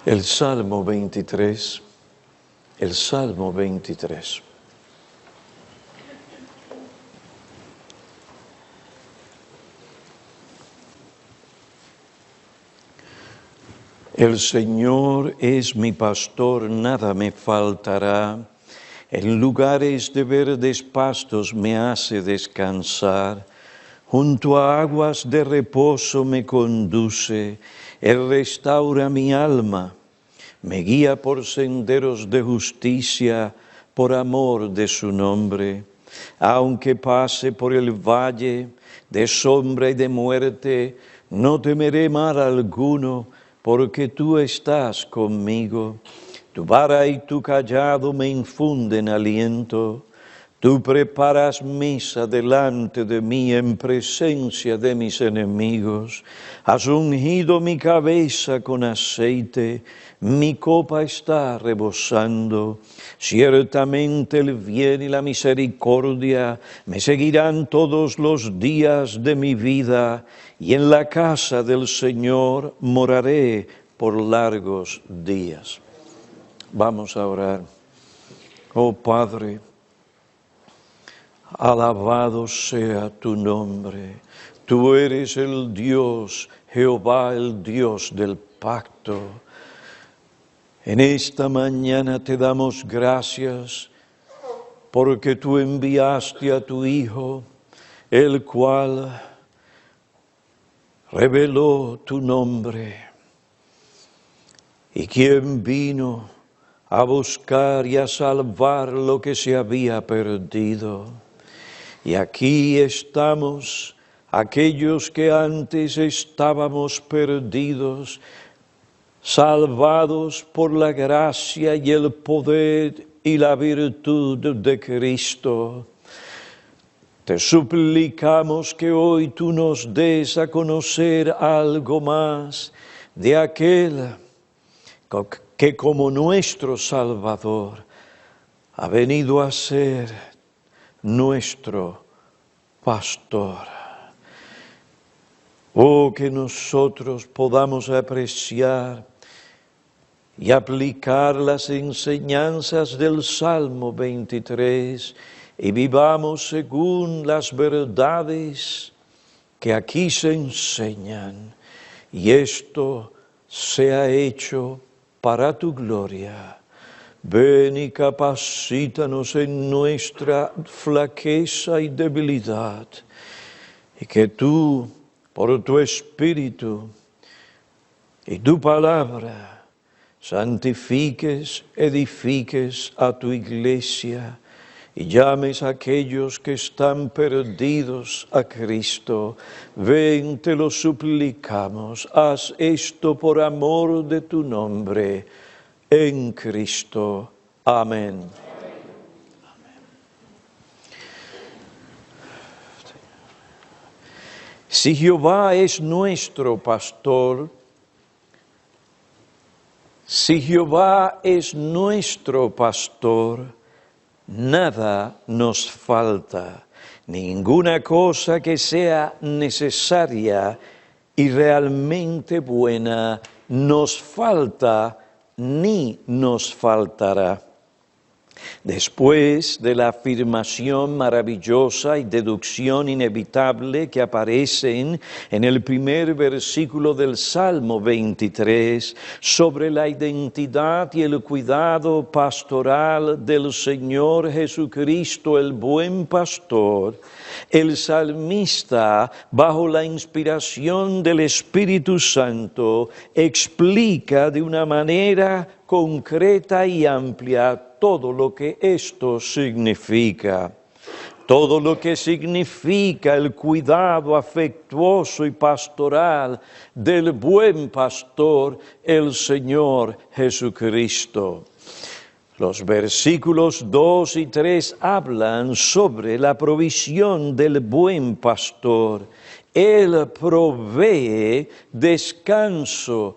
El Salmo 23, el Salmo 23. El Señor es mi pastor, nada me faltará. En lugares de verdes pastos me hace descansar. Junto a aguas de reposo me conduce. Él restaura mi alma. Me guía por senderos de justicia, por amor de su nombre. Aunque pase por el valle de sombra y de muerte, no temeré mal alguno, porque tú estás conmigo. Tu vara y tu cayado me infunden aliento. Tú preparas mesa delante de mí en presencia de mis enemigos. Has ungido mi cabeza con aceite, mi copa está rebosando. Ciertamente el bien y la misericordia me seguirán todos los días de mi vida, y en la casa del Señor moraré por largos días. Vamos a orar. Oh Padre, alabado sea tu nombre. Tú eres el Dios, Jehová, el Dios del pacto. En esta mañana te damos gracias porque tú enviaste a tu Hijo, el cual reveló tu nombre, y quien vino a buscar y a salvar lo que se había perdido. Y aquí estamos, aquellos que antes estábamos perdidos, salvados por la gracia y el poder y la virtud de Cristo. Te suplicamos que hoy tú nos des a conocer algo más de aquel que como nuestro Salvador ha venido a ser nuestro pastor. Oh, que nosotros podamos apreciar y aplicar las enseñanzas del Salmo 23 y vivamos según las verdades que aquí se enseñan. Y esto sea hecho para tu gloria. Ven y capacítanos en nuestra flaqueza y debilidad, y que tú, por tu Espíritu y tu palabra, santifiques, edifiques a tu iglesia y llames a aquellos que están perdidos a Cristo. Ven, te lo suplicamos, haz esto por amor de tu nombre, en Cristo. Amén. Si Jehová es nuestro pastor, si Jehová es nuestro pastor, nada nos falta, ninguna cosa que sea necesaria y realmente buena nos falta ni nos faltará. Después de la afirmación maravillosa y deducción inevitable que aparecen en el primer versículo del Salmo 23 sobre la identidad y el cuidado pastoral del Señor Jesucristo, el buen pastor, el salmista, bajo la inspiración del Espíritu Santo, explica de una manera concreta y amplia todo lo que esto significa. Todo lo que significa el cuidado afectuoso y pastoral del buen pastor, el Señor Jesucristo. Los versículos 2 y 3 hablan sobre la provisión del buen pastor. Él provee descanso,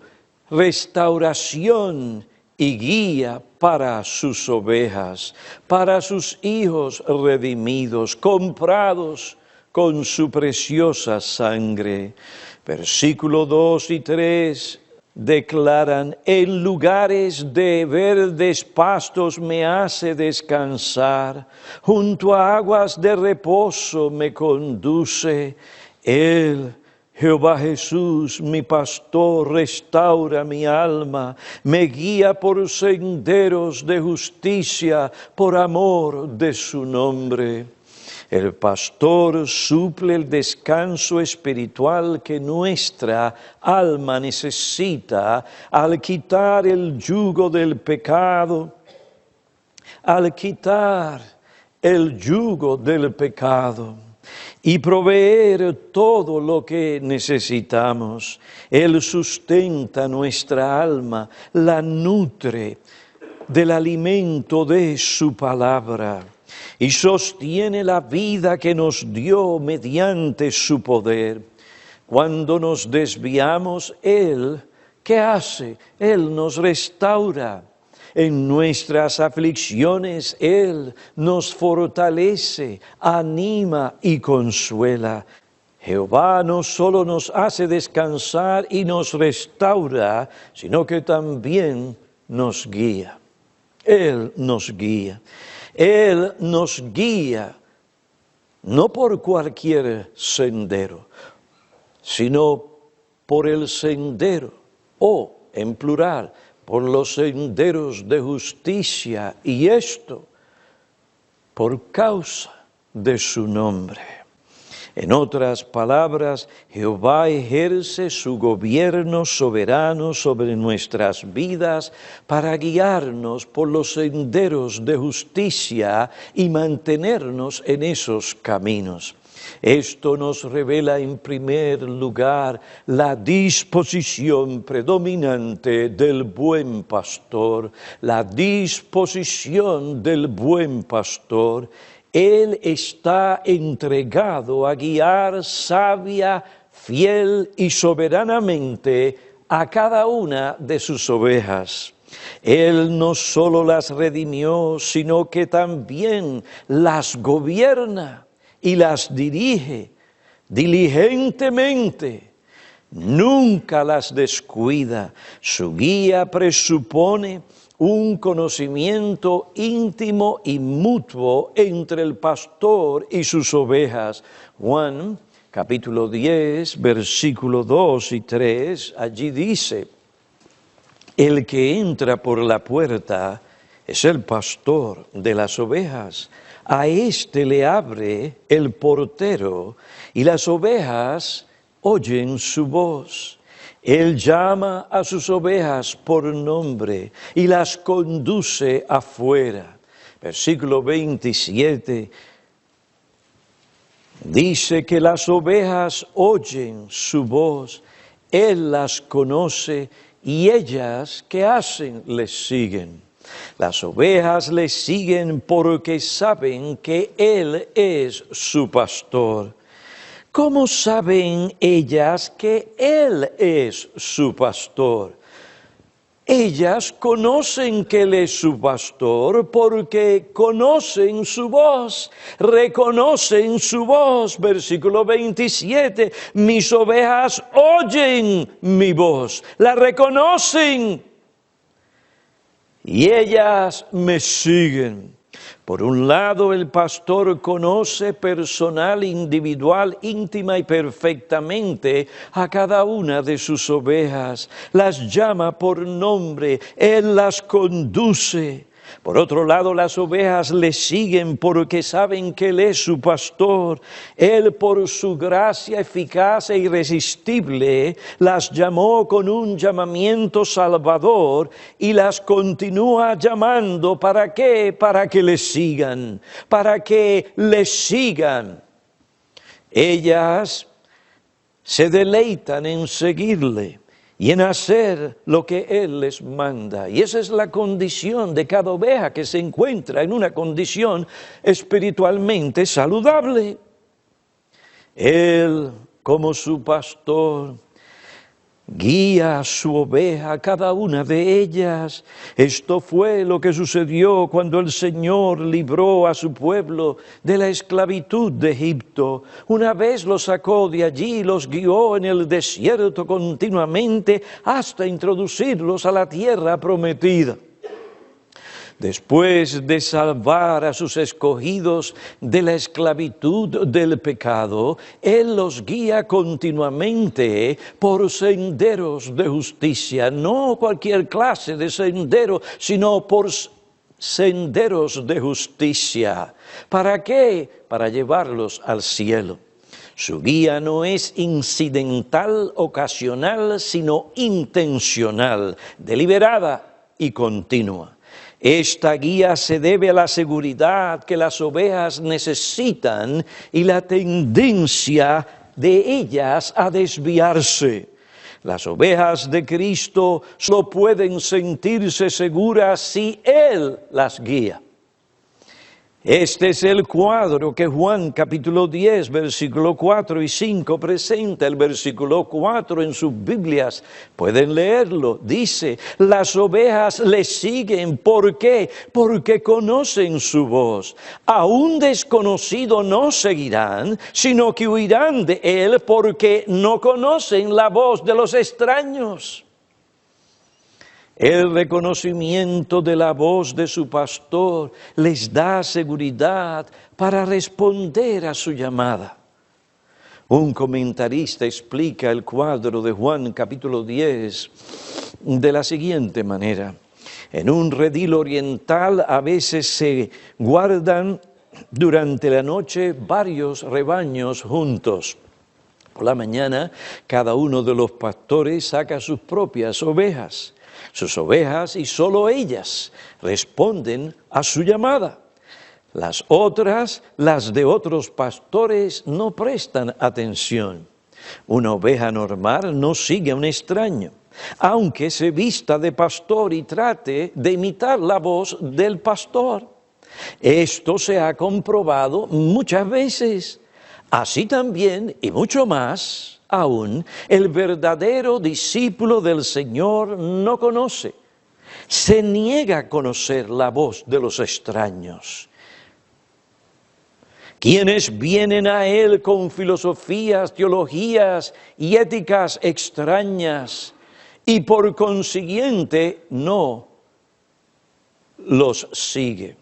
restauración y guía para sus ovejas, para sus hijos redimidos, comprados con su preciosa sangre. Versículo 2 y 3 declaran, en lugares de verdes pastos me hace descansar, junto a aguas de reposo me conduce. Él, Jehová Jesús, mi pastor, restaura mi alma, me guía por senderos de justicia, por amor de su nombre. El pastor suple el descanso espiritual que nuestra alma necesita al quitar el yugo del pecado, y proveer todo lo que necesitamos. Él sustenta nuestra alma, la nutre del alimento de su palabra y sostiene la vida que nos dio mediante su poder. Cuando nos desviamos, Él, ¿qué hace? Él nos restaura. En nuestras aflicciones Él nos fortalece, anima y consuela. Jehová no solo nos hace descansar y nos restaura, sino que también nos guía. Él nos guía. Él nos guía, no por cualquier sendero, sino por el sendero, o en plural, por los senderos de justicia, y esto por causa de su nombre. En otras palabras, Jehová ejerce su gobierno soberano sobre nuestras vidas para guiarnos por los senderos de justicia y mantenernos en esos caminos. Esto nos revela en primer lugar la disposición predominante del buen pastor, la disposición del buen pastor. Él está entregado a guiar sabia, fiel y soberanamente a cada una de sus ovejas. Él no solo las redimió, sino que también las gobierna y las dirige diligentemente. Nunca las descuida. Su guía presupone un conocimiento íntimo y mutuo entre el pastor y sus ovejas. Juan, capítulo 10, versículo 2 y 3, allí dice, el que entra por la puerta es el pastor de las ovejas. A éste le abre el portero y las ovejas oyen su voz. Él llama a sus ovejas por nombre y las conduce afuera. Versículo 27 dice que las ovejas oyen su voz, Él las conoce y ellas, ¿qué hacen? Les siguen. Las ovejas le siguen porque saben que Él es su pastor. ¿Cómo saben ellas que Él es su pastor? Ellas conocen que Él es su pastor porque conocen su voz, reconocen su voz. Versículo 27, mis ovejas oyen mi voz, la reconocen y ellas me siguen. Por un lado, el pastor conoce personal, individual, íntima y perfectamente a cada una de sus ovejas. Las llama por nombre, Él las conduce. Por otro lado, las ovejas le siguen porque saben que Él es su pastor. Él, por su gracia eficaz e irresistible, las llamó con un llamamiento salvador y las continúa llamando. ¿Para qué? Para que le sigan, para que le sigan. Ellas se deleitan en seguirle y en hacer lo que Él les manda. Y esa es la condición de cada oveja que se encuentra en una condición espiritualmente saludable. Él, como su pastor, guía a su oveja, cada una de ellas. Esto fue lo que sucedió cuando el Señor libró a su pueblo de la esclavitud de Egipto. Una vez los sacó de allí, los guió en el desierto continuamente hasta introducirlos a la tierra prometida. Después de salvar a sus escogidos de la esclavitud del pecado, Él los guía continuamente por senderos de justicia, no cualquier clase de sendero, sino por senderos de justicia. ¿Para qué? Para llevarlos al cielo. Su guía no es incidental, ocasional, sino intencional, deliberada y continua. Esta guía se debe a la seguridad que las ovejas necesitan y la tendencia de ellas a desviarse. Las ovejas de Cristo solo pueden sentirse seguras si Él las guía. Este es el cuadro que Juan capítulo 10, versículo 4 y 5 presenta. El versículo 4 en sus Biblias, pueden leerlo, dice: las ovejas le siguen. ¿Por qué? Porque conocen su voz. A un desconocido no seguirán, sino que huirán de él porque no conocen la voz de los extraños. El reconocimiento de la voz de su pastor les da seguridad para responder a su llamada. Un comentarista explica el cuadro de Juan capítulo 10 de la siguiente manera: en un redil oriental a veces se guardan durante la noche varios rebaños juntos. Por la mañana, cada uno de los pastores saca sus propias ovejas. Sus ovejas, y solo ellas, responden a su llamada. Las otras, las de otros pastores, no prestan atención. Una oveja normal no sigue a un extraño, aunque se vista de pastor y trate de imitar la voz del pastor. Esto se ha comprobado muchas veces. Así también, y mucho más aún, el verdadero discípulo del Señor no conoce, se niega a conocer la voz de los extraños. Quienes vienen a Él con filosofías, teologías y éticas extrañas y por consiguiente no los sigue.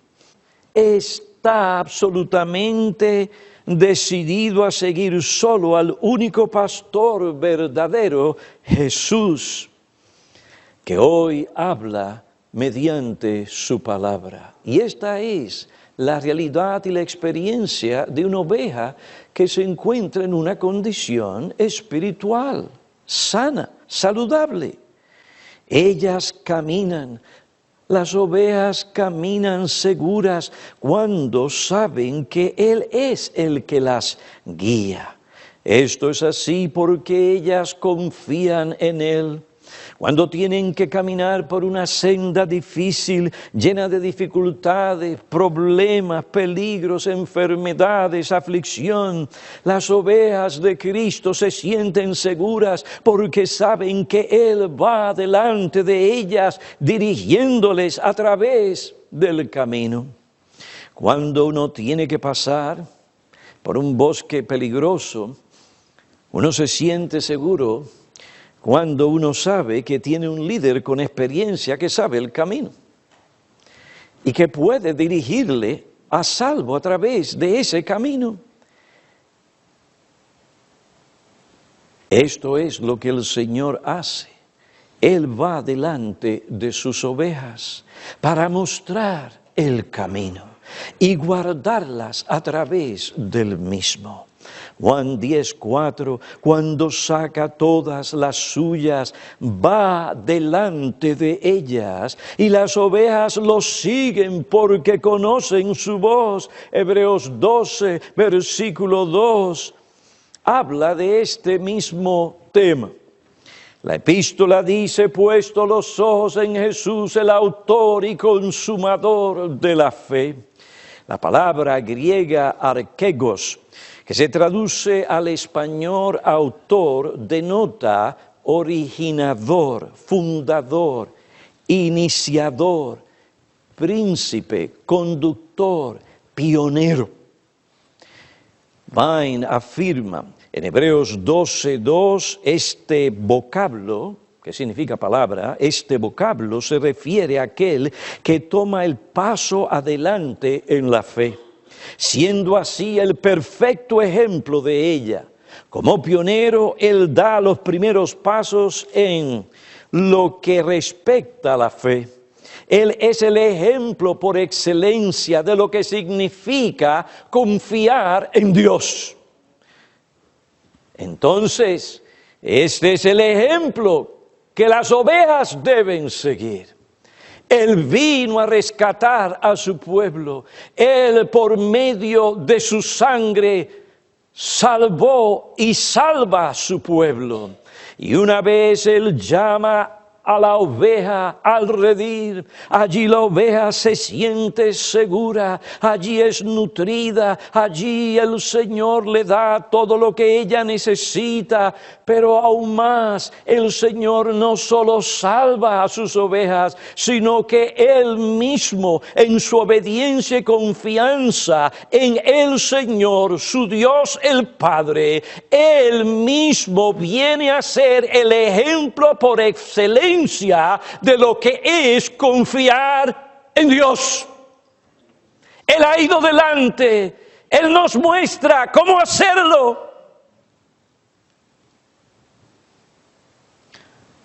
Está absolutamente decidido a seguir solo al único pastor verdadero, Jesús, que hoy habla mediante su palabra. Y esta es la realidad y la experiencia de una oveja que se encuentra en una condición espiritual, sana, saludable. Ellas caminan. Las ovejas caminan seguras cuando saben que Él es el que las guía. Esto es así porque ellas confían en Él. Cuando tienen que caminar por una senda difícil, llena de dificultades, problemas, peligros, enfermedades, aflicción, las ovejas de Cristo se sienten seguras porque saben que Él va delante de ellas, dirigiéndoles a través del camino. Cuando uno tiene que pasar por un bosque peligroso, uno se siente seguro cuando uno sabe que tiene un líder con experiencia que sabe el camino y que puede dirigirle a salvo a través de ese camino. Esto es lo que el Señor hace. Él va delante de sus ovejas para mostrar el camino y guardarlas a través del mismo. Juan 10:4, cuando saca todas las suyas, va delante de ellas y las ovejas lo siguen porque conocen su voz. Hebreos 12, versículo 2, habla de este mismo tema. La epístola dice: puesto los ojos en Jesús, el autor y consumador de la fe. La palabra griega archegos, que se traduce al español autor, denota originador, fundador, iniciador, príncipe, conductor, pionero. Vine afirma en Hebreos 12:2, este vocablo, que significa palabra, este vocablo se refiere a aquel que toma el paso adelante en la fe, siendo así el perfecto ejemplo de ella. Como pionero, él da los primeros pasos en lo que respecta a la fe. Él es el ejemplo por excelencia de lo que significa confiar en Dios. Entonces, este es el ejemplo que las ovejas deben seguir. Él vino a rescatar a su pueblo. Él, por medio de su sangre, salvó y salva a su pueblo. Y una vez Él llama a la oveja al redil, allí la oveja se siente segura, allí es nutrida, allí el Señor le da todo lo que ella necesita, pero aún más el Señor no solo salva a sus ovejas, sino que Él mismo, en su obediencia y confianza en el Señor, su Dios el Padre, Él mismo viene a ser el ejemplo por excelencia de lo que es confiar en Dios. Él ha ido delante, Él nos muestra cómo hacerlo.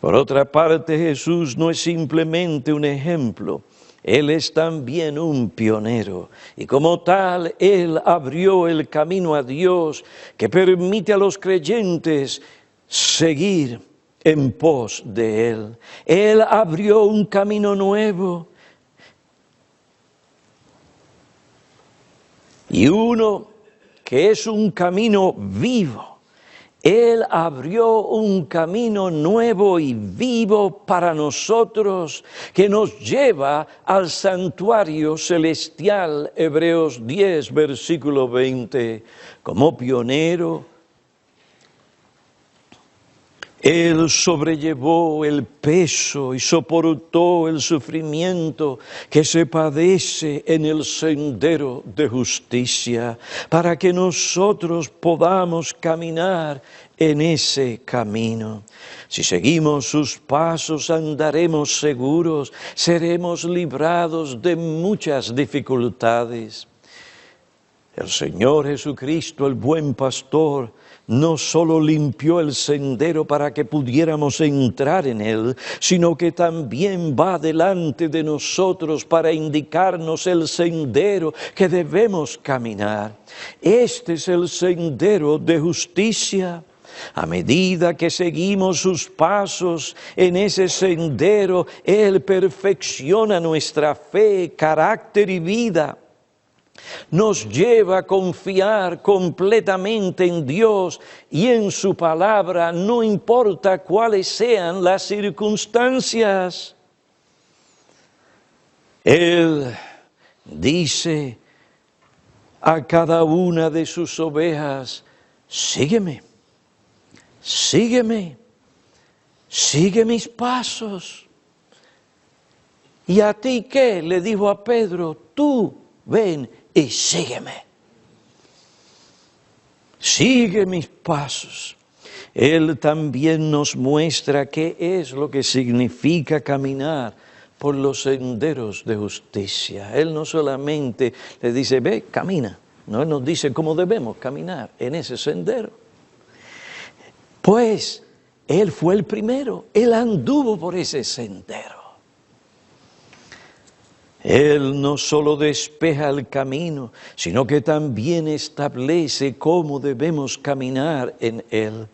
Por otra parte, Jesús no es simplemente un ejemplo, Él es también un pionero. Y como tal, Él abrió el camino a Dios que permite a los creyentes seguir en pos de Él. Él abrió un camino nuevo y uno que es un camino vivo. Él abrió un camino nuevo y vivo para nosotros que nos lleva al santuario celestial. Hebreos 10, versículo 20. Como pionero, Él sobrellevó el peso y soportó el sufrimiento que se padece en el sendero de justicia, para que nosotros podamos caminar en ese camino. Si seguimos sus pasos, andaremos seguros, seremos librados de muchas dificultades. El Señor Jesucristo, el buen pastor, no solo limpió el sendero para que pudiéramos entrar en él, sino que también va delante de nosotros para indicarnos el sendero que debemos caminar. Este es el sendero de justicia. A medida que seguimos sus pasos en ese sendero, Él perfecciona nuestra fe, carácter y vida. Nos lleva a confiar completamente en Dios y en su palabra, no importa cuáles sean las circunstancias. Él dice a cada una de sus ovejas: sígueme, sígueme, sigue mis pasos. ¿Y a ti qué? Le dijo a Pedro: tú ven y sígueme. Sigue mis pasos. Él también nos muestra qué es lo que significa caminar por los senderos de justicia. Él no solamente le dice: ve, camina. No, Él nos dice cómo debemos caminar en ese sendero. Pues Él fue el primero. Él anduvo por ese sendero. Él no solo despeja el camino, sino que también establece cómo debemos caminar en Él.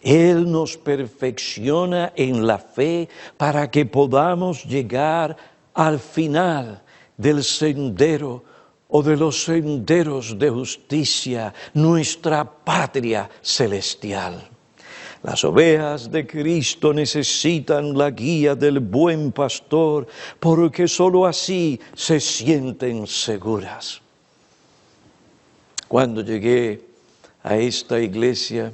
Él nos perfecciona en la fe para que podamos llegar al final del sendero o de los senderos de justicia, nuestra patria celestial. Las ovejas de Cristo necesitan la guía del buen pastor, porque sólo así se sienten seguras. Cuando llegué a esta iglesia,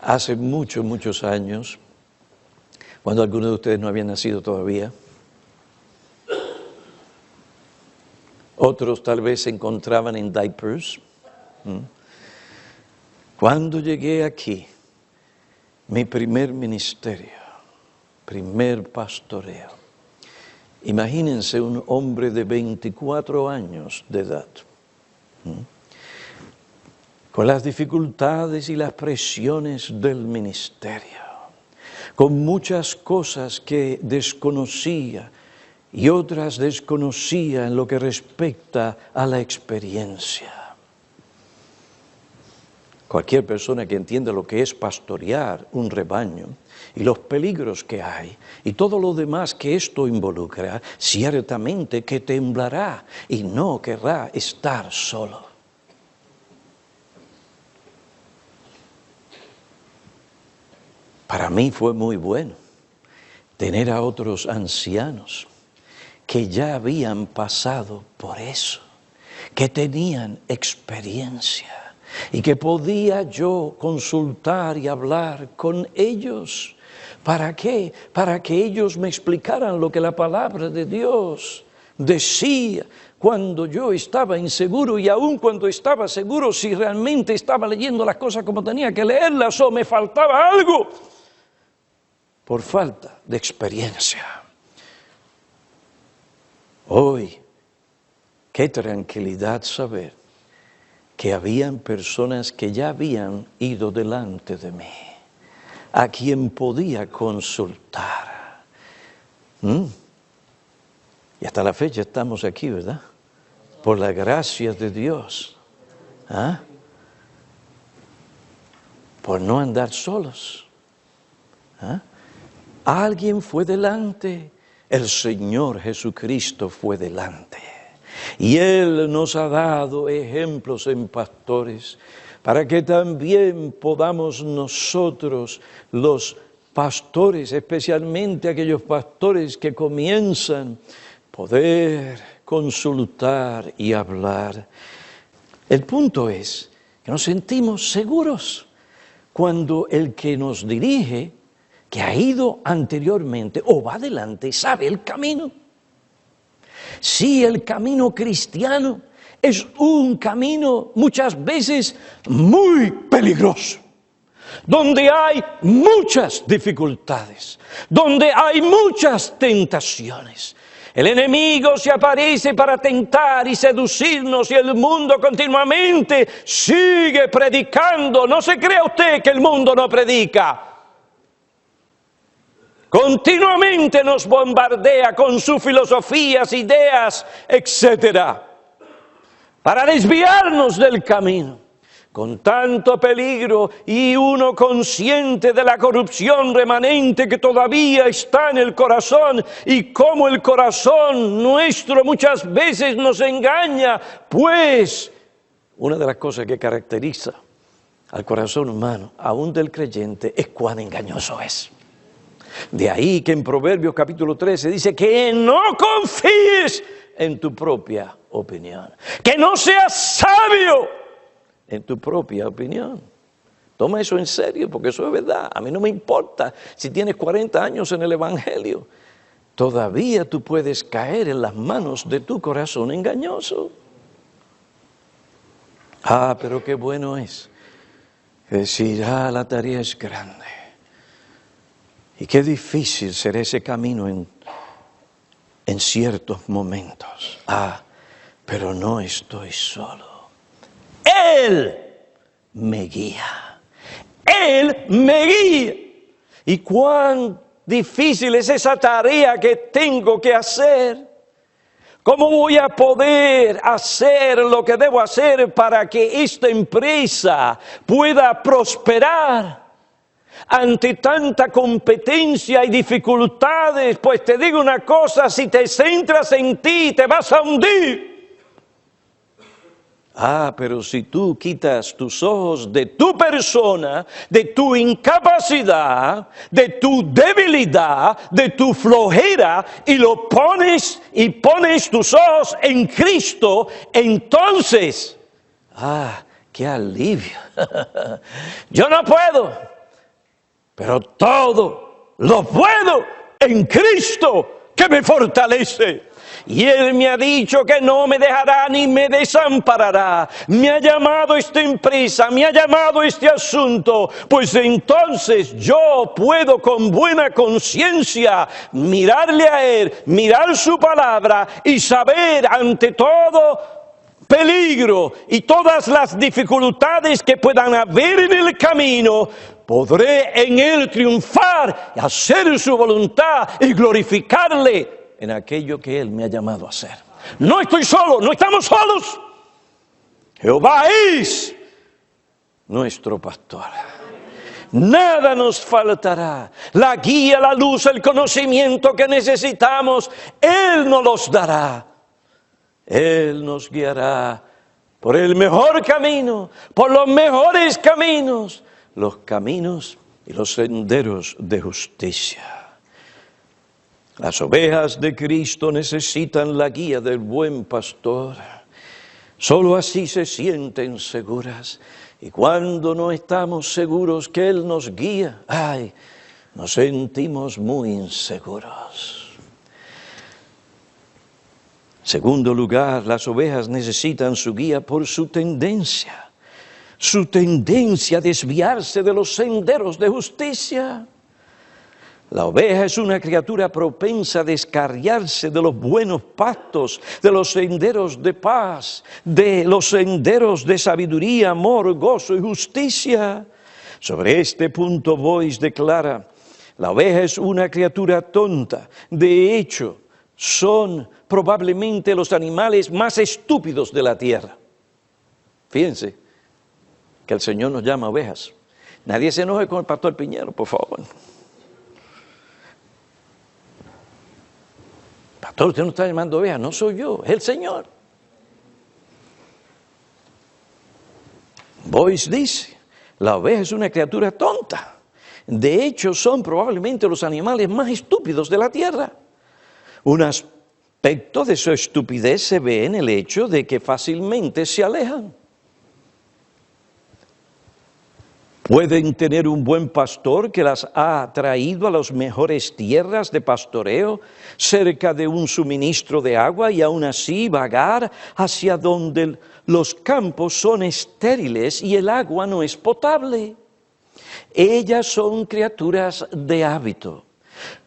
Hace muchos, muchos años, cuando algunos de ustedes no habían nacido todavía, otros tal vez se encontraban en diapers. Cuando llegué aquí, mi primer ministerio, primer pastoreo, imagínense un hombre de 24 años de edad, con las dificultades y las presiones del ministerio, con muchas cosas que desconocía y otras desconocía en lo que respecta a la experiencia. Cualquier persona que entienda lo que es pastorear un rebaño y los peligros que hay y todo lo demás que esto involucra, ciertamente que temblará y no querrá estar solo. Para mí fue muy bueno tener a otros ancianos que ya habían pasado por eso, que tenían experiencia y que podía yo consultar y hablar con ellos. ¿Para qué? Para que ellos me explicaran lo que la palabra de Dios decía cuando yo estaba inseguro y aun cuando estaba seguro si realmente estaba leyendo las cosas como tenía que leerlas o me faltaba algo por falta de experiencia. Hoy, qué tranquilidad saber que habían personas que ya habían ido delante de mí, a quien podía consultar. Y hasta la fecha estamos aquí, ¿verdad? Por la gracia de Dios. Por no andar solos. Alguien fue delante. El Señor Jesucristo fue delante. Y Él nos ha dado ejemplos en pastores para que también podamos nosotros, los pastores, especialmente aquellos pastores que comienzan, poder consultar y hablar. El punto es que nos sentimos seguros cuando el que nos dirige, que ha ido anteriormente o va adelante, sabe el camino. Sí, el camino cristiano es un camino muchas veces muy peligroso, donde hay muchas dificultades, donde hay muchas tentaciones. El enemigo se aparece para tentar y seducirnos y el mundo continuamente sigue predicando. No se crea usted que el mundo no predica. Continuamente nos bombardea con sus filosofías, ideas, etcétera, para desviarnos del camino, con tanto peligro y uno consciente de la corrupción remanente que todavía está en el corazón y cómo el corazón nuestro muchas veces nos engaña, pues una de las cosas que caracteriza al corazón humano, aún del creyente, es cuán engañoso es. De ahí que en Proverbios capítulo 13 dice que no confíes en tu propia opinión, que no seas sabio en tu propia opinión. Toma eso en serio, porque eso es verdad. A mí no me importa si tienes 40 años en el Evangelio. Todavía tú puedes caer en las manos de tu corazón engañoso. Pero qué bueno es decir, la tarea es grande. Y qué difícil será ese camino en ciertos momentos. Pero no estoy solo. Él me guía. Él me guía. Y cuán difícil es esa tarea que tengo que hacer. ¿Cómo voy a poder hacer lo que debo hacer para que esta empresa pueda prosperar? Ante tanta competencia y dificultades, pues te digo una cosa, si te centras en ti, te vas a hundir. Pero si tú quitas tus ojos de tu persona, de tu incapacidad, de tu debilidad, de tu flojera, y pones tus ojos en Cristo, entonces, qué alivio. Yo no puedo. pero todo lo puedo en Cristo que me fortalece. Y Él me ha dicho que no me dejará ni me desamparará. Me ha llamado esta empresa, me ha llamado este asunto. Pues entonces yo puedo con buena conciencia mirarle a Él, mirar su palabra y saber ante todo peligro y todas las dificultades que puedan haber en el camino, podré en Él triunfar, hacer su voluntad y glorificarle en aquello que Él me ha llamado a hacer. No estoy solo, no estamos solos. Jehová es nuestro pastor. Nada nos faltará. La guía, la luz, el conocimiento que necesitamos, Él nos los dará. Él nos guiará por el mejor camino, por los mejores caminos, los caminos y los senderos de justicia. Las ovejas de Cristo necesitan la guía del buen pastor. Solo así se sienten seguras. Y cuando no estamos seguros que Él nos guía, nos sentimos muy inseguros. En segundo lugar, las ovejas necesitan su guía por su tendencia a desviarse de los senderos de justicia. La oveja es una criatura propensa a descarriarse de los buenos pastos, de los senderos de paz, de los senderos de sabiduría, amor, gozo y justicia. Sobre este punto Boyce declara: la oveja es una criatura tonta. De hecho, son probablemente los animales más estúpidos de la tierra. Fíjense que el Señor nos llama ovejas. Nadie se enoje con el pastor Piñero, por favor. Pastor, usted no está llamando oveja, no soy yo, es el Señor. Boyce dice: la oveja es una criatura tonta. De hecho, son probablemente los animales más estúpidos de la tierra. Un aspecto de su estupidez se ve en el hecho de que fácilmente se alejan. Pueden tener un buen pastor que las ha traído a las mejores tierras de pastoreo, cerca de un suministro de agua, y aún así vagar hacia donde los campos son estériles y el agua no es potable. Ellas son criaturas de hábito.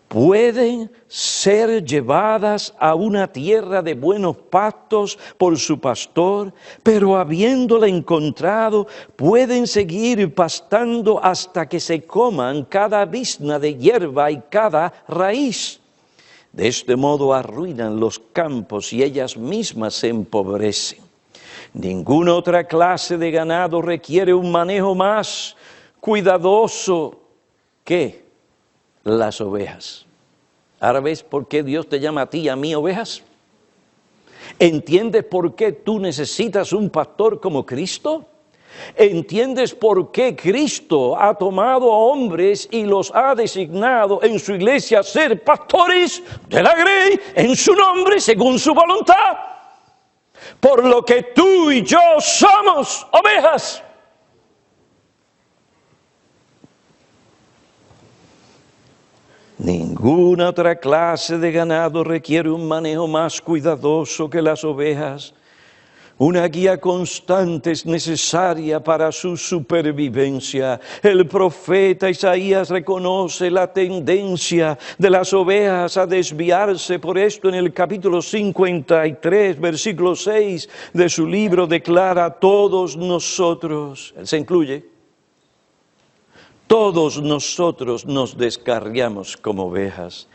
Pueden ser llevadas a una tierra de buenos pastos por su pastor, pero habiéndola encontrado, pueden seguir pastando hasta que se coman cada bizna de hierba y cada raíz. De este modo arruinan los campos y ellas mismas se empobrecen. Ninguna otra clase de ganado requiere un manejo más cuidadoso que las ovejas. ¿Ahora ves por qué Dios te llama a ti y a mí ovejas? ¿Entiendes por qué tú necesitas un pastor como Cristo? ¿Entiendes por qué Cristo ha tomado a hombres y los ha designado en su iglesia a ser pastores de la grey en su nombre, según su voluntad? Por lo que tú y yo somos ovejas. Ninguna otra clase de ganado requiere un manejo más cuidadoso que las ovejas. Una guía constante es necesaria para su supervivencia. El profeta Isaías reconoce la tendencia de las ovejas a desviarse. Por esto en el capítulo 53, versículo 6 de su libro declara: todos nosotros, él se incluye, todos nosotros nos descarriamos como ovejas.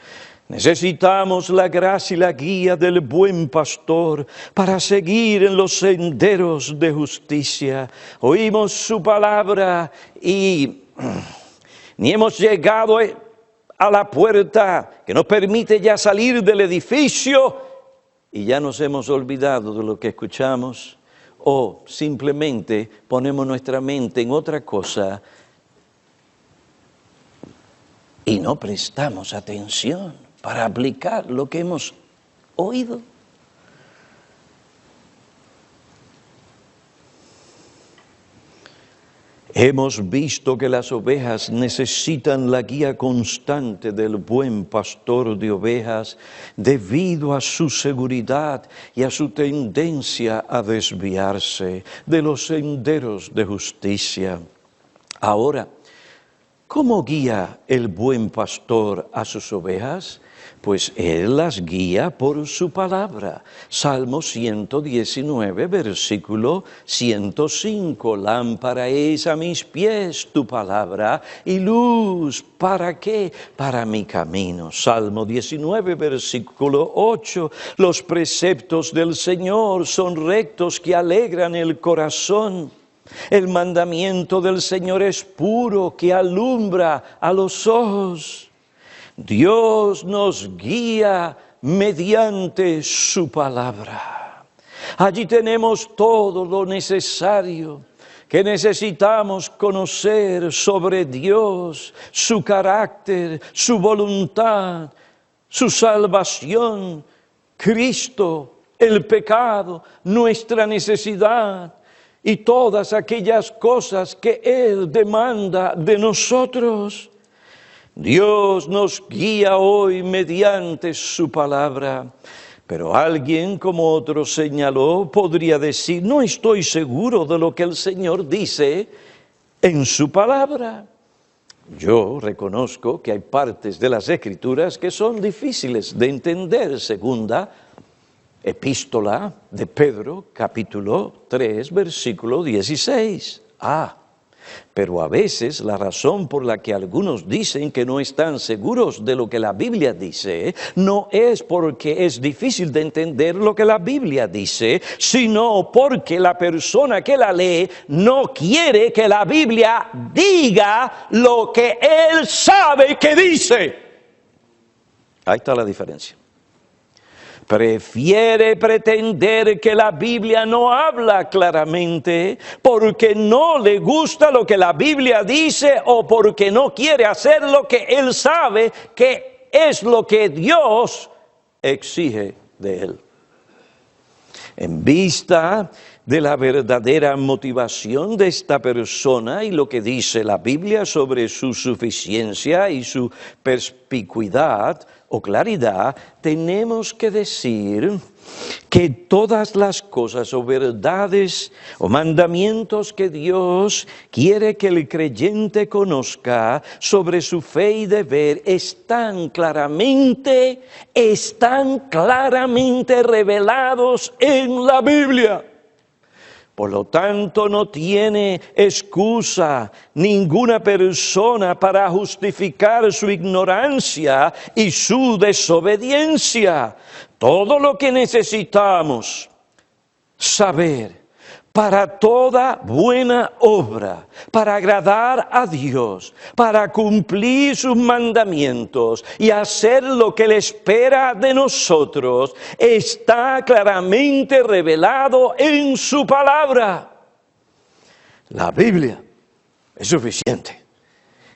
Necesitamos la gracia y la guía del buen pastor para seguir en los senderos de justicia. Oímos su palabra y ni hemos llegado a la puerta que nos permite ya salir del edificio y ya nos hemos olvidado de lo que escuchamos, o simplemente ponemos nuestra mente en otra cosa y no prestamos atención para aplicar lo que hemos oído. Hemos visto que las ovejas necesitan la guía constante del buen pastor de ovejas debido a su seguridad y a su tendencia a desviarse de los senderos de justicia. Ahora, ¿cómo guía el buen pastor a sus ovejas? Pues Él las guía por su palabra. Salmo 119, versículo 105. Lámpara es a mis pies tu palabra y luz, ¿para qué? Para mi camino. Salmo 19, versículo 8. Los preceptos del Señor son rectos que alegran el corazón. El mandamiento del Señor es puro que alumbra a los ojos. Dios nos guía mediante su palabra. Allí tenemos todo lo necesario que necesitamos conocer sobre Dios, su carácter, su voluntad, su salvación, Cristo, el pecado, nuestra necesidad y todas aquellas cosas que Él demanda de nosotros. Dios nos guía hoy mediante su palabra, pero alguien, como otro señaló, podría decir, no estoy seguro de lo que el Señor dice en su palabra. Yo reconozco que hay partes de las Escrituras que son difíciles de entender. Segunda epístola de Pedro, capítulo 3, versículo 16. Pero a veces la razón por la que algunos dicen que no están seguros de lo que la Biblia dice, no es porque es difícil de entender lo que la Biblia dice, sino porque la persona que la lee no quiere que la Biblia diga lo que él sabe que dice. Ahí está la diferencia. Prefiere pretender que la Biblia no habla claramente porque no le gusta lo que la Biblia dice o porque no quiere hacer lo que él sabe que es lo que Dios exige de él. En vista de la verdadera motivación de esta persona y lo que dice la Biblia sobre su suficiencia y su perspicuidad o claridad, tenemos que decir que todas las cosas o verdades o mandamientos que Dios quiere que el creyente conozca sobre su fe y deber están claramente revelados en la Biblia. Por lo tanto, no tiene excusa ninguna persona para justificar su ignorancia y su desobediencia. Todo lo que necesitamos saber para toda buena obra, para agradar a Dios, para cumplir sus mandamientos y hacer lo que Él espera de nosotros, está claramente revelado en su palabra. La Biblia es suficiente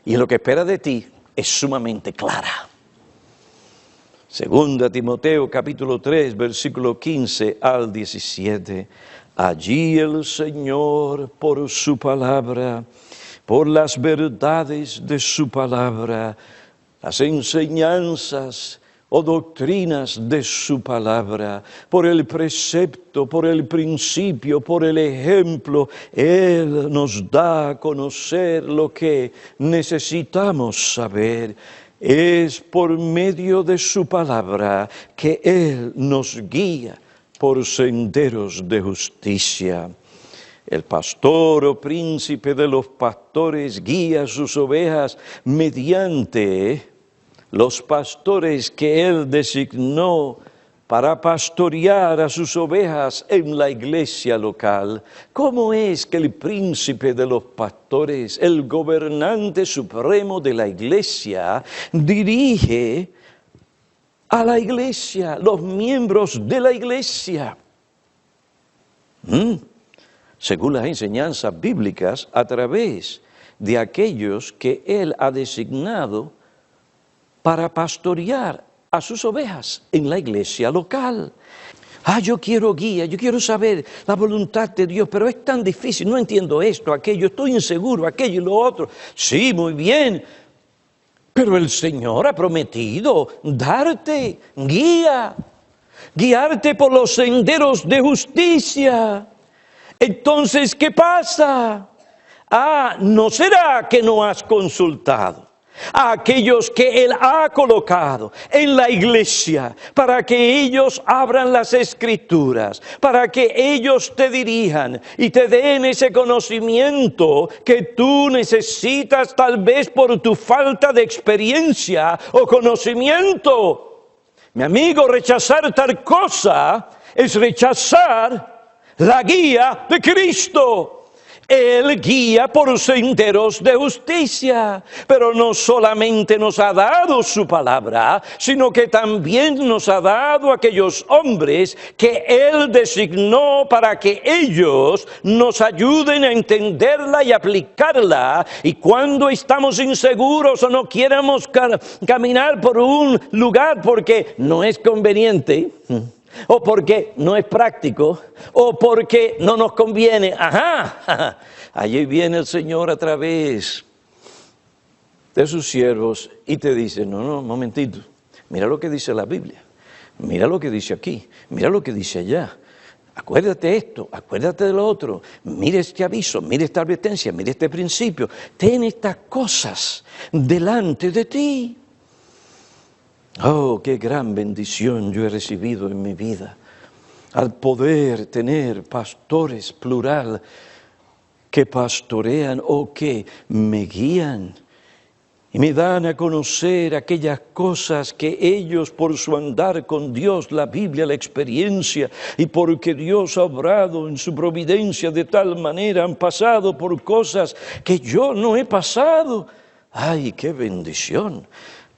y lo que espera de ti es sumamente clara. Segunda Timoteo capítulo 3, versículo 15 al 17. Allí el Señor, por su palabra, por las verdades de su palabra, las enseñanzas o doctrinas de su palabra, por el precepto, por el principio, por el ejemplo, Él nos da a conocer lo que necesitamos saber. Es por medio de su palabra que Él nos guía por senderos de justicia. El pastor o príncipe de los pastores guía sus ovejas mediante los pastores que Él designó para pastorear a sus ovejas en la iglesia local. ¿Cómo es que el príncipe de los pastores, el gobernante supremo de la iglesia, dirige a la iglesia, los miembros de la iglesia? Según las enseñanzas bíblicas, a través de aquellos que Él ha designado para pastorear a sus ovejas en la iglesia local. Yo quiero guía, yo quiero saber la voluntad de Dios, pero es tan difícil, no entiendo esto, aquello, estoy inseguro, aquello y lo otro. Sí, muy bien, pero el Señor ha prometido darte guía, guiarte por los senderos de justicia. Entonces, ¿qué pasa? ¿No será que no has consultado a aquellos que Él ha colocado en la iglesia para que ellos abran las Escrituras, para que ellos te dirijan y te den ese conocimiento que tú necesitas tal vez por tu falta de experiencia o conocimiento? Mi amigo, rechazar tal cosa es rechazar la guía de Cristo. Él guía por senderos de justicia, pero no solamente nos ha dado su palabra, sino que también nos ha dado aquellos hombres que Él designó para que ellos nos ayuden a entenderla y aplicarla. Y cuando estamos inseguros o no queremos caminar por un lugar porque no es conveniente, o porque no es práctico, o porque no nos conviene. Allí viene el Señor a través de sus siervos y te dice, no, momentito, mira lo que dice la Biblia, mira lo que dice aquí, mira lo que dice allá. Acuérdate esto, acuérdate de lo otro, mire este aviso, mire esta advertencia, mire este principio. Ten estas cosas delante de ti. Qué gran bendición yo he recibido en mi vida, al poder tener pastores, plural, que pastorean o que me guían y me dan a conocer aquellas cosas que ellos por su andar con Dios, la Biblia, la experiencia, y porque Dios ha obrado en su providencia de tal manera, han pasado por cosas que yo no he pasado. ¡Ay, qué bendición!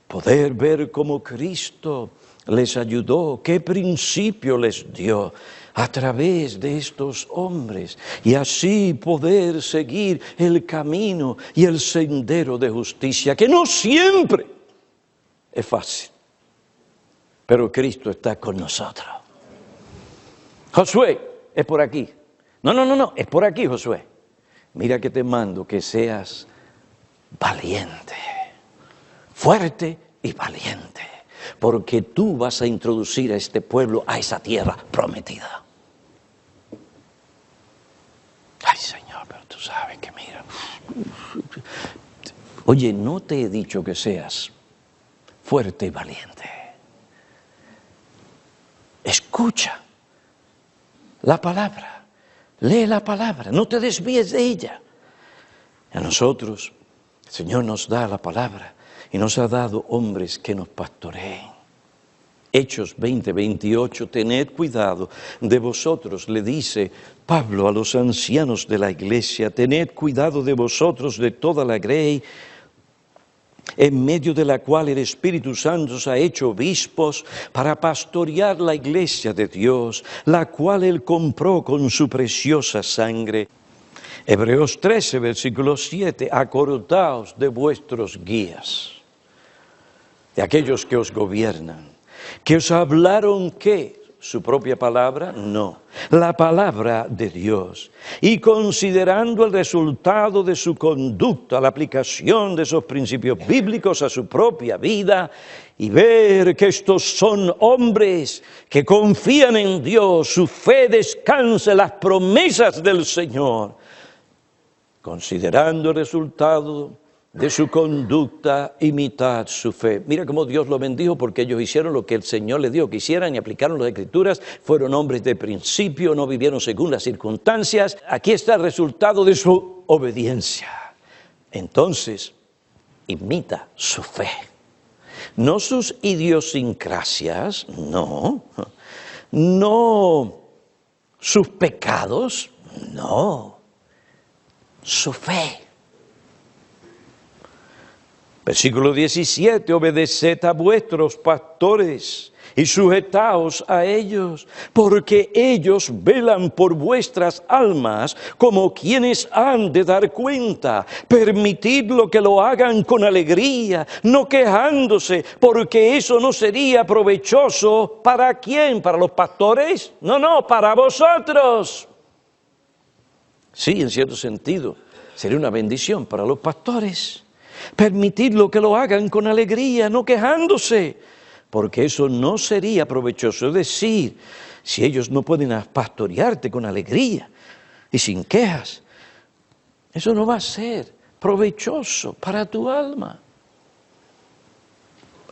Poder ver cómo Cristo les ayudó, qué principio les dio a través de estos hombres, y así poder seguir el camino y el sendero de justicia, que no siempre es fácil, pero Cristo está con nosotros. Josué, es por aquí. No, es por aquí, Josué. Mira que te mando que seas valiente, fuerte y valiente, porque tú vas a introducir a este pueblo a esa tierra prometida. Ay, Señor, pero tú sabes que mira. Oye, no te he dicho que seas fuerte y valiente. Escucha la palabra, lee la palabra, no te desvíes de ella. A nosotros, el Señor nos da la palabra y nos ha dado hombres que nos pastoreen. Hechos 20:28, tened cuidado de vosotros, le dice Pablo a los ancianos de la iglesia, tened cuidado de vosotros, de toda la grey, en medio de la cual el Espíritu Santo os ha hecho obispos para pastorear la iglesia de Dios, la cual Él compró con su preciosa sangre. Hebreos 13, versículo 7, acordaos de vuestros guías, de aquellos que os gobiernan, que os hablaron, ¿qué? ¿Su propia palabra? No, la palabra de Dios. Y considerando el resultado de su conducta, la aplicación de esos principios bíblicos a su propia vida, y ver que estos son hombres que confían en Dios, su fe descansa en las promesas del Señor, considerando el resultado de su conducta, imitad su fe. Mira cómo Dios lo bendijo, porque ellos hicieron lo que el Señor les dijo que hicieran y aplicaron las Escrituras, fueron hombres de principio, no vivieron según las circunstancias. Aquí está el resultado de su obediencia. Entonces, imita su fe. No sus idiosincrasias, no sus pecados, no, su fe. Versículo 17, obedeced a vuestros pastores y sujetaos a ellos, porque ellos velan por vuestras almas como quienes han de dar cuenta. Permitidlo que lo hagan con alegría, no quejándose, porque eso no sería provechoso. ¿Para quién? ¿Para los pastores? No, para vosotros. Sí, en cierto sentido, sería una bendición para los pastores. Permitidlo que lo hagan con alegría, no quejándose, porque eso no sería provechoso. Es decir, si ellos no pueden pastorearte con alegría y sin quejas, eso no va a ser provechoso para tu alma.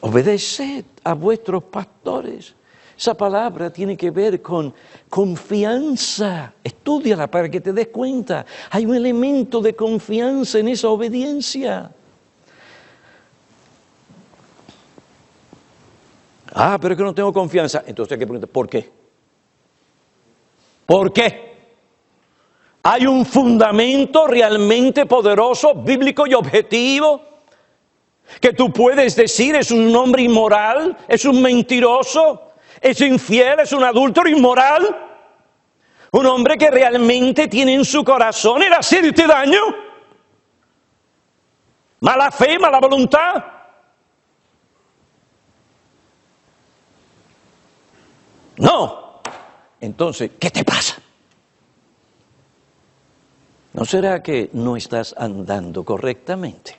Obedeced a vuestros pastores. Esa palabra tiene que ver con confianza. Estúdiala para que te des cuenta. Hay un elemento de confianza en esa obediencia. Pero es que no tengo confianza. Entonces hay que preguntar, ¿por qué? ¿Por qué? ¿Hay un fundamento realmente poderoso, bíblico y objetivo? Que tú puedes decir, es un hombre inmoral, es un mentiroso, es infiel, es un adúltero inmoral. Un hombre que realmente tiene en su corazón el hacerte daño. Mala fe, mala voluntad. No. Entonces, ¿qué te pasa? ¿No será que no estás andando correctamente?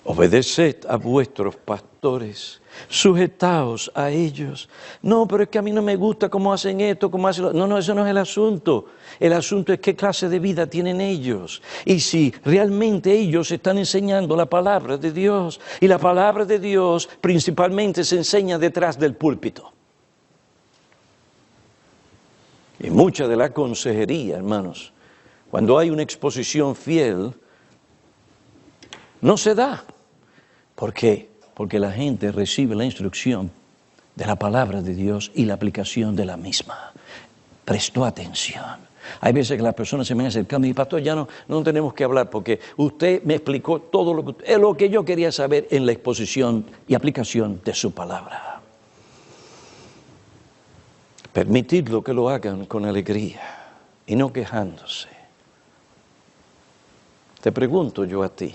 Obedeced a vuestros pastores, sujetaos a ellos. No, pero es que a mí no me gusta cómo hacen esto, cómo hacen lo... No, eso no es el asunto. El asunto es qué clase de vida tienen ellos. Y si realmente ellos están enseñando la palabra de Dios. Y la palabra de Dios principalmente se enseña detrás del púlpito. Y mucha de la consejería, hermanos, cuando hay una exposición fiel, no se da. ¿Por qué? Porque la gente recibe la instrucción de la palabra de Dios y la aplicación de la misma. Prestó atención. Hay veces que las personas se me acercan y dicen, pastor, ya no tenemos que hablar porque usted me explicó todo lo que yo quería saber en la exposición y aplicación de su palabra. Permitidlo que lo hagan con alegría y no quejándose. Te pregunto yo a ti,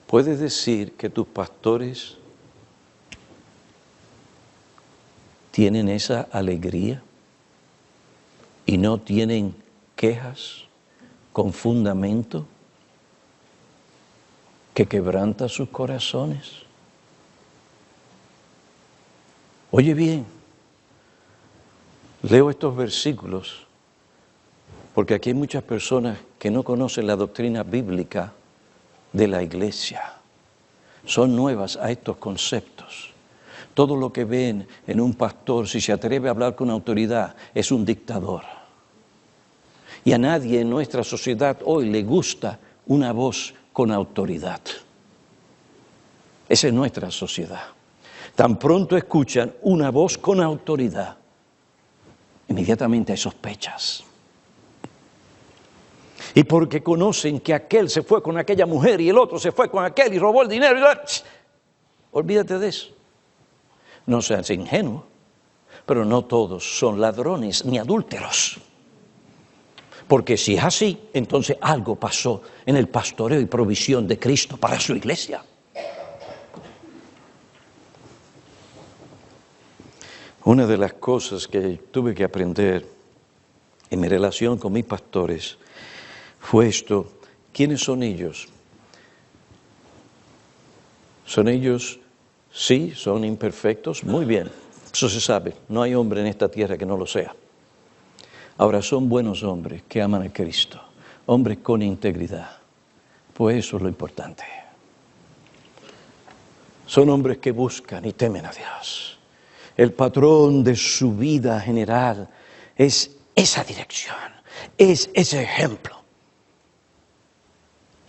¿puedes decir que tus pastores tienen esa alegría y no tienen quejas con fundamento que quebranta sus corazones? Oye bien, leo estos versículos porque aquí hay muchas personas que no conocen la doctrina bíblica de la iglesia. Son nuevas a estos conceptos. Todo lo que ven en un pastor, si se atreve a hablar con autoridad, es un dictador. Y a nadie en nuestra sociedad hoy le gusta una voz con autoridad. Esa es nuestra sociedad. Tan pronto escuchan una voz con autoridad, inmediatamente hay sospechas. Y porque conocen que aquel se fue con aquella mujer y el otro se fue con aquel y robó el dinero. Olvídate de eso. No seas ingenuo, pero no todos son ladrones ni adúlteros. Porque si es así, entonces algo pasó en el pastoreo y provisión de Cristo para su iglesia. Una de las cosas que tuve que aprender en mi relación con mis pastores fue esto. ¿Quiénes son ellos? ¿Son ellos? Sí, son imperfectos. Muy bien, eso se sabe. No hay hombre en esta tierra que no lo sea. Ahora, son buenos hombres que aman a Cristo. Hombres con integridad. Pues eso es lo importante. Son hombres que buscan y temen a Dios. El patrón de su vida general es esa dirección, es ese ejemplo.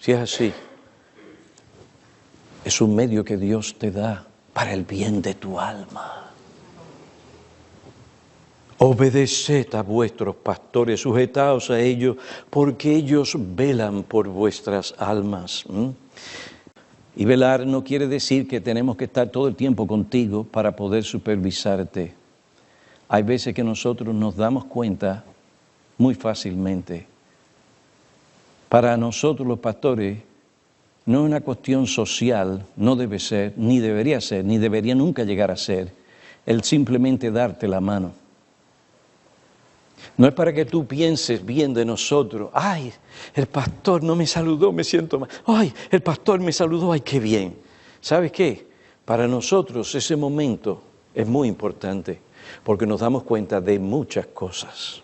Si es así, es un medio que Dios te da para el bien de tu alma. Obedeced a vuestros pastores, sujetaos a ellos, porque ellos velan por vuestras almas. Y velar no quiere decir que tenemos que estar todo el tiempo contigo para poder supervisarte. Hay veces que nosotros nos damos cuenta muy fácilmente. Para nosotros los pastores no es una cuestión social, no debe ser, ni debería nunca llegar a ser, el simplemente darte la mano. No es para que tú pienses bien de nosotros. Ay, el pastor no me saludó, me siento mal. Ay, el pastor me saludó, ay, qué bien. ¿Sabes qué? Para nosotros ese momento es muy importante porque nos damos cuenta de muchas cosas.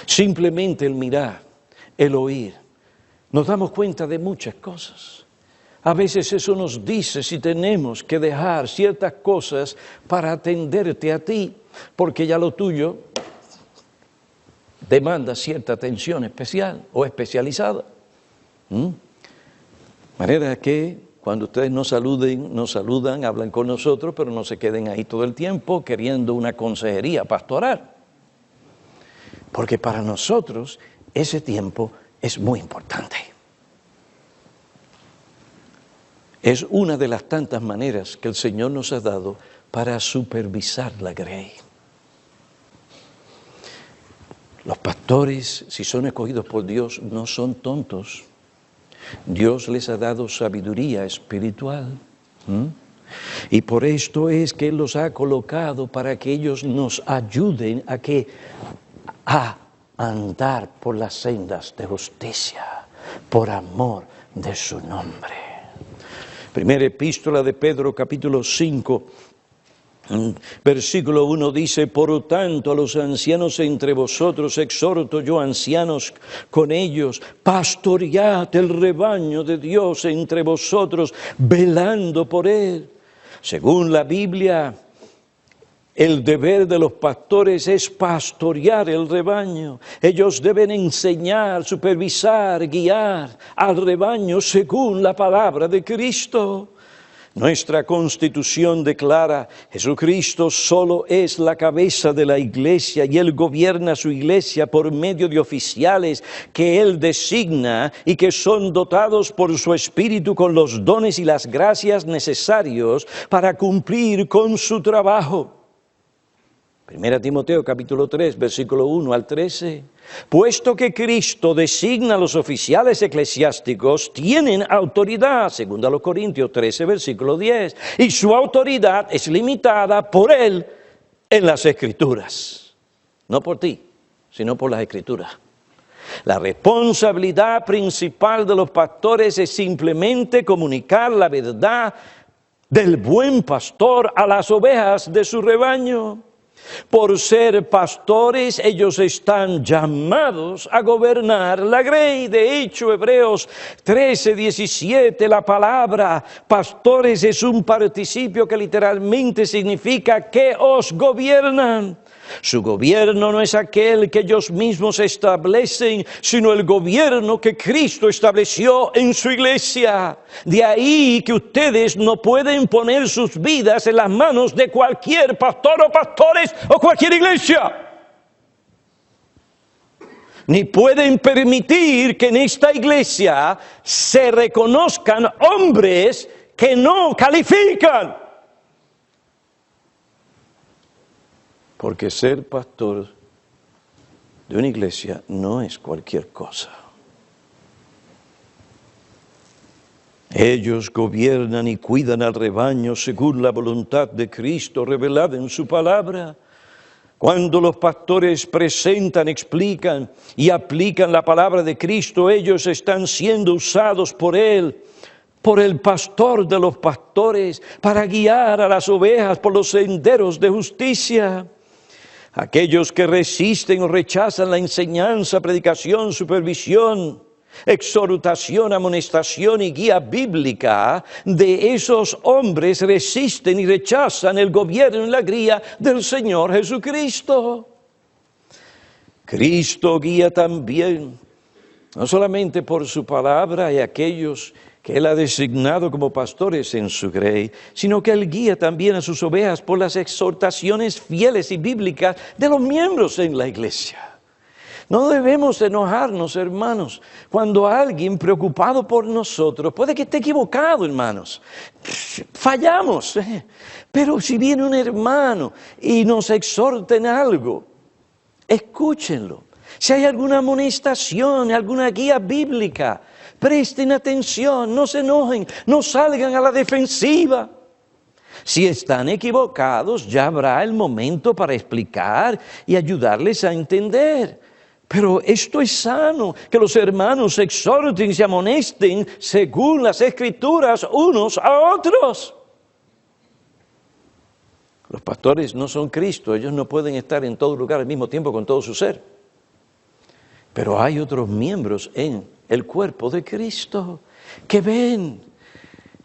Simplemente el mirar, el oír, nos damos cuenta de muchas cosas. A veces eso nos dice si tenemos que dejar ciertas cosas para atenderte a ti, porque ya lo tuyo demanda cierta atención especial o especializada. De manera que cuando ustedes nos saludan, hablan con nosotros, pero no se queden ahí todo el tiempo queriendo una consejería pastoral. Porque para nosotros ese tiempo es muy importante. Es una de las tantas maneras que el Señor nos ha dado para supervisar la grey. Los pastores, si son escogidos por Dios, no son tontos. Dios les ha dado sabiduría espiritual. Y por esto es que Él los ha colocado para que ellos nos ayuden a andar por las sendas de justicia, por amor de su nombre. Primera epístola de Pedro, capítulo 5, versículo 1 dice: por tanto, a los ancianos entre vosotros exhorto yo, ancianos, con ellos, pastoread el rebaño de Dios entre vosotros, velando por él. Según la Biblia, el deber de los pastores es pastorear el rebaño. Ellos deben enseñar, supervisar, guiar al rebaño según la palabra de Cristo. Nuestra Constitución declara: Jesucristo solo es la cabeza de la Iglesia y Él gobierna su Iglesia por medio de oficiales que Él designa y que son dotados por su Espíritu con los dones y las gracias necesarios para cumplir con su trabajo. 1 Timoteo capítulo 3, versículo 1 al 13. Puesto que Cristo designa a los oficiales eclesiásticos, tienen autoridad, según a los Corintios 13, versículo 10. Y su autoridad es limitada por Él en las Escrituras. No por ti, sino por las Escrituras. La responsabilidad principal de los pastores es simplemente comunicar la verdad del buen pastor a las ovejas de su rebaño. Por ser pastores, ellos están llamados a gobernar la grey. De hecho, Hebreos 13, 17, la palabra pastores es un participio que literalmente significa que os gobiernan. Su gobierno no es aquel que ellos mismos establecen, sino el gobierno que Cristo estableció en su iglesia. De ahí que ustedes no pueden poner sus vidas en las manos de cualquier pastor o pastores o cualquier iglesia. Ni pueden permitir que en esta iglesia se reconozcan hombres que no califican. Porque ser pastor de una iglesia no es cualquier cosa. Ellos gobiernan y cuidan al rebaño según la voluntad de Cristo revelada en su palabra. Cuando los pastores presentan, explican y aplican la palabra de Cristo, ellos están siendo usados por Él, por el pastor de los pastores, para guiar a las ovejas por los senderos de justicia. Aquellos que resisten o rechazan la enseñanza, predicación, supervisión, exhortación, amonestación y guía bíblica de esos hombres resisten y rechazan el gobierno y la guía del Señor Jesucristo. Cristo guía también, no solamente por su palabra, y aquellos que Él ha designado como pastores en su grey, sino que Él guía también a sus ovejas por las exhortaciones fieles y bíblicas de los miembros en la iglesia. No debemos enojarnos, hermanos, cuando alguien preocupado por nosotros, puede que esté equivocado, hermanos, fallamos, pero si viene un hermano y nos exhorta en algo, escúchenlo. Si hay alguna amonestación, alguna guía bíblica, presten atención, no se enojen, no salgan a la defensiva. Si están equivocados, ya habrá el momento para explicar y ayudarles a entender. Pero esto es sano, que los hermanos se exhorten y se amonesten según las Escrituras unos a otros. Los pastores no son Cristo, ellos no pueden estar en todo lugar al mismo tiempo con todo su ser. Pero hay otros miembros en el cuerpo de Cristo que ven,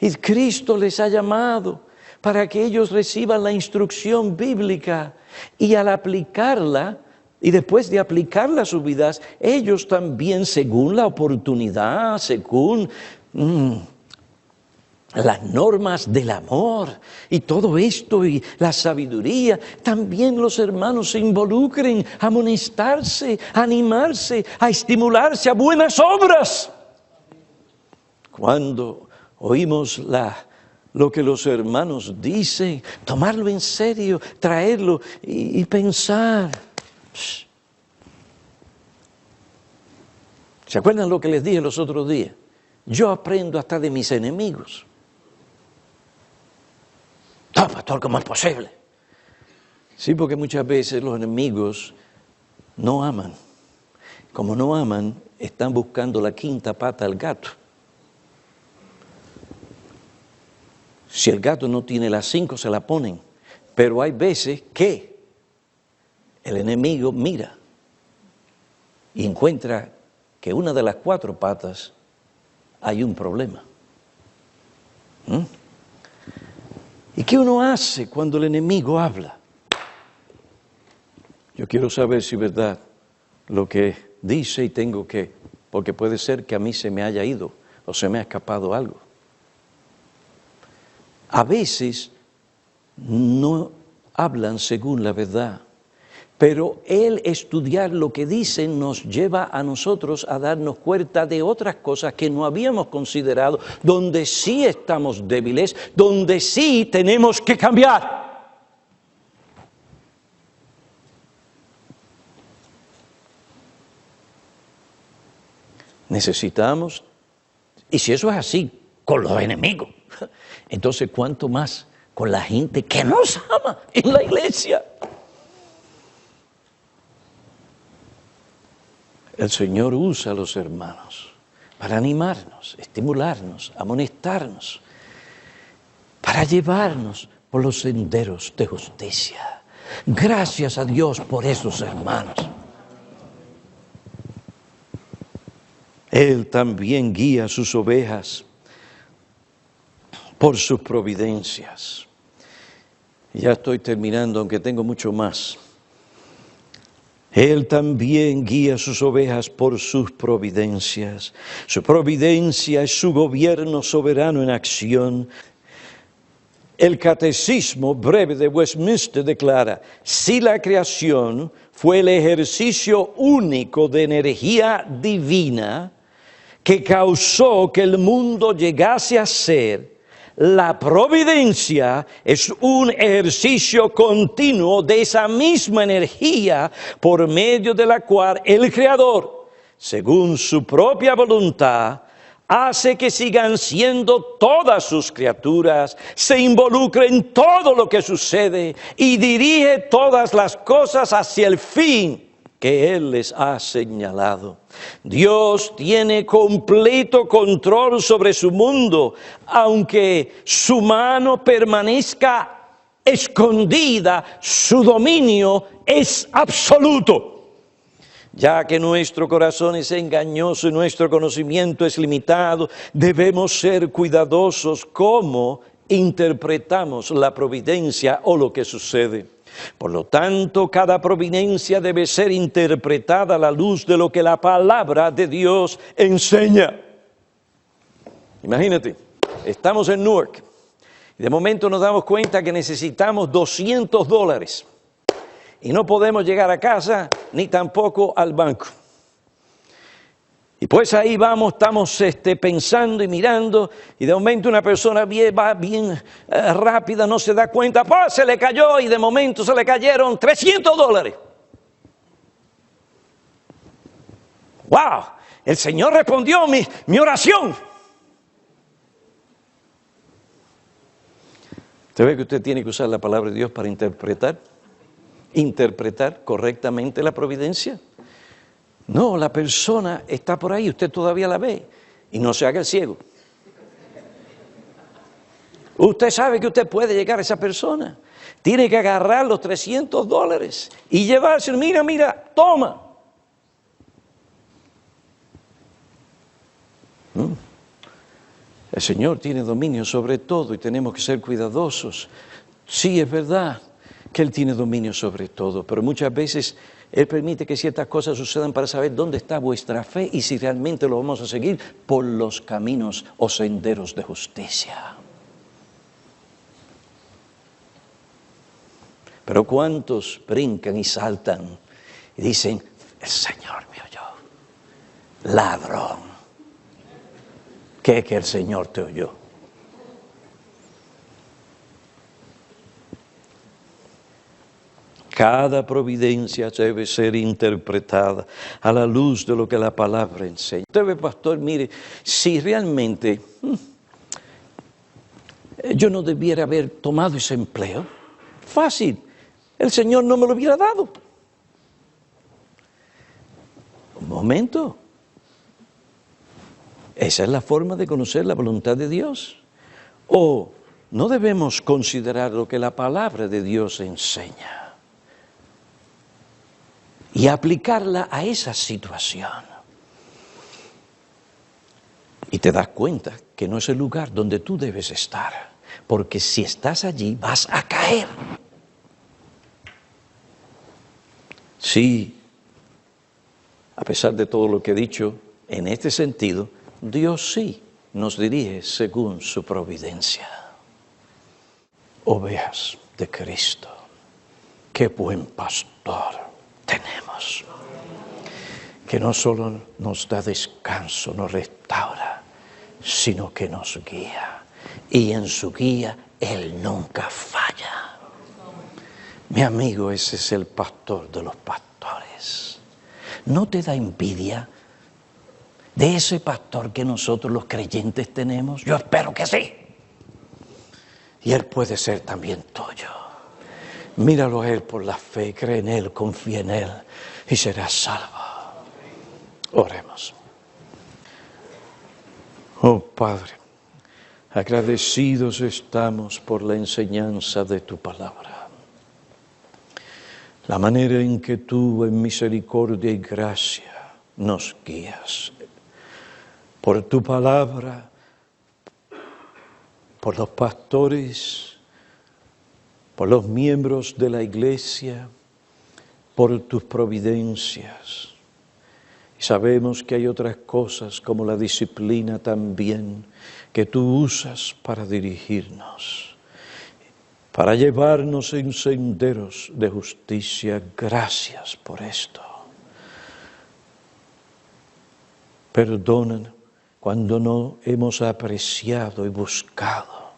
y Cristo les ha llamado para que ellos reciban la instrucción bíblica y al aplicarla, y después de aplicarla a sus vidas, ellos también, según la oportunidad, según las normas del amor y todo esto y la sabiduría, también los hermanos se involucren a amonestarse, a animarse, a estimularse a buenas obras. Cuando oímos lo que los hermanos dicen, tomarlo en serio, traerlo y pensar. ¿Se acuerdan lo que les dije los otros días? Yo aprendo hasta de mis enemigos. No, pastor, ¿cómo es posible? Sí, porque muchas veces los enemigos no aman. Como no aman, están buscando la quinta pata al gato. Si el gato no tiene las 5, se la ponen. Pero hay veces que el enemigo mira y encuentra que una de las 4 patas hay un problema. ¿Y qué uno hace cuando el enemigo habla? Yo quiero saber si es verdad lo que dice y tengo que, porque puede ser que a mí se me haya ido o se me ha escapado algo. A veces no hablan según la verdad, pero el estudiar lo que dicen nos lleva a nosotros a darnos cuenta de otras cosas que no habíamos considerado, donde sí estamos débiles, donde sí tenemos que cambiar. Necesitamos, y si eso es así, con los enemigos, entonces ¿cuánto más con la gente que nos ama en la iglesia? El Señor usa a los hermanos para animarnos, estimularnos, amonestarnos, para llevarnos por los senderos de justicia. Gracias a Dios por esos hermanos. Él también guía a sus ovejas por sus providencias. Ya estoy terminando, aunque tengo mucho más. Él también guía a sus ovejas por sus providencias. Su providencia es su gobierno soberano en acción. El Catecismo Breve de Westminster declara: si la creación fue el ejercicio único de energía divina que causó que el mundo llegase a ser, la providencia es un ejercicio continuo de esa misma energía por medio de la cual el Creador, según su propia voluntad, hace que sigan siendo todas sus criaturas, se involucre en todo lo que sucede y dirige todas las cosas hacia el fin que Él les ha señalado. Dios tiene completo control sobre su mundo, aunque su mano permanezca escondida, su dominio es absoluto. Ya que nuestro corazón es engañoso y nuestro conocimiento es limitado, debemos ser cuidadosos cómo interpretamos la providencia o lo que sucede. Por lo tanto, cada providencia debe ser interpretada a la luz de lo que la palabra de Dios enseña. Imagínate, estamos en Newark y de momento nos damos cuenta que necesitamos $200 y no podemos llegar a casa ni tampoco al banco. Y pues ahí vamos, estamos pensando y mirando, y de momento una persona va bien rápida, no se da cuenta, ¡pues! Se le cayó, y de momento se le cayeron $300. ¡Wow! El Señor respondió mi oración. ¿Usted ve que usted tiene que usar la palabra de Dios para interpretar correctamente la providencia? No, la persona está por ahí, usted todavía la ve, y no se haga el ciego. Usted sabe que usted puede llegar a esa persona, tiene que agarrar los $300 y llevárselo, mira, toma. El Señor tiene dominio sobre todo y tenemos que ser cuidadosos. Sí, es verdad que Él tiene dominio sobre todo, pero muchas veces Él permite que ciertas cosas sucedan para saber dónde está vuestra fe y si realmente lo vamos a seguir por los caminos o senderos de justicia. Pero ¿cuántos brincan y saltan y dicen, el Señor me oyó? Ladrón. ¿Qué que el Señor te oyó? Cada providencia debe ser interpretada a la luz de lo que la palabra enseña. Usted ve, pastor, mire, si realmente yo no debiera haber tomado ese empleo, fácil, el Señor no me lo hubiera dado. Un momento. Esa es la forma de conocer la voluntad de Dios. O no debemos considerar lo que la palabra de Dios enseña y aplicarla a esa situación. Y te das cuenta que no es el lugar donde tú debes estar, porque si estás allí vas a caer. Sí, a pesar de todo lo que he dicho, en este sentido, Dios sí nos dirige según su providencia. Ovejas de Cristo, qué buen pastor tenemos, que no solo nos da descanso, nos restaura, sino que nos guía. Y en su guía Él nunca falla. Mi amigo, ese es el pastor de los pastores. ¿No te da envidia de ese pastor que nosotros los creyentes tenemos? Yo espero que sí. Y Él puede ser también tuyo. Míralo a Él por la fe, cree en Él, confía en Él y serás salvo. Oremos. Oh Padre, agradecidos estamos por la enseñanza de tu palabra. La manera en que tú, en misericordia y gracia, nos guías. Por tu palabra, por los pastores, por los miembros de la iglesia, por tus providencias. Y sabemos que hay otras cosas como la disciplina también que tú usas para dirigirnos, para llevarnos en senderos de justicia. Gracias por esto. Perdonan cuando no hemos apreciado y buscado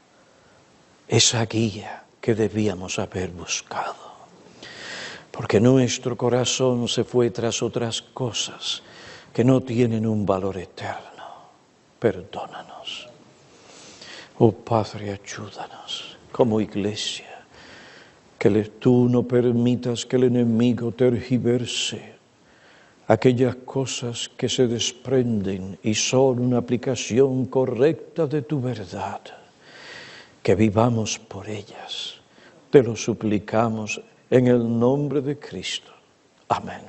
esa guía que debíamos haber buscado, porque nuestro corazón se fue tras otras cosas que no tienen un valor eterno. Perdónanos. Oh Padre, ayúdanos como iglesia, que tú no permitas que el enemigo tergiverse aquellas cosas que se desprenden y son una aplicación correcta de tu verdad, que vivamos por ellas. Te lo suplicamos en el nombre de Cristo. Amén.